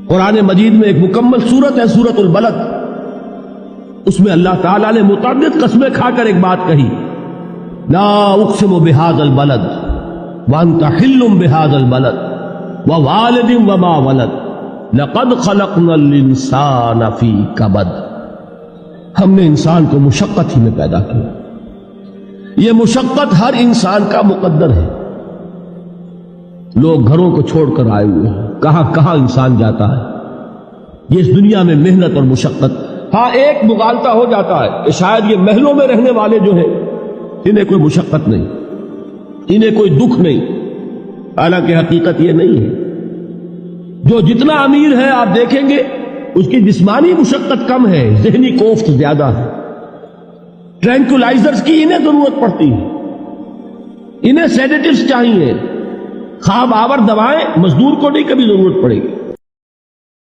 قرآن مجید میں ایک مکمل سورت ہے سورت البلد، اس میں اللہ تعالیٰ نے متعدد قسمیں کھا کر ایک بات کہی، لا اقسم بہذا البلد وانت حل بہذا البلد ووالد وما ولد لقد خلقنا الانسان فی کبد۔ ہم نے انسان کو مشقت ہی میں پیدا کیا، یہ مشقت ہر انسان کا مقدر ہے۔ لوگ گھروں کو چھوڑ کر آئے ہوئے ہیں، کہاں کہاں انسان جاتا ہے، یہ اس دنیا میں محنت اور مشقت۔ ہاں ایک مغالطہ ہو جاتا ہے کہ شاید یہ محلوں میں رہنے والے جو ہیں انہیں کوئی مشقت نہیں، انہیں کوئی دکھ نہیں، حالانکہ حقیقت یہ نہیں ہے۔ جو جتنا امیر ہے آپ دیکھیں گے اس کی جسمانی مشقت کم ہے، ذہنی کوفت زیادہ ہے۔ ٹرینکولائزرز کی انہیں ضرورت پڑتی ہے، انہیں سیڈیٹیوز چاہیے، خواب آور دوائیں مزدور کو نہیں کبھی ضرورت پڑے گی۔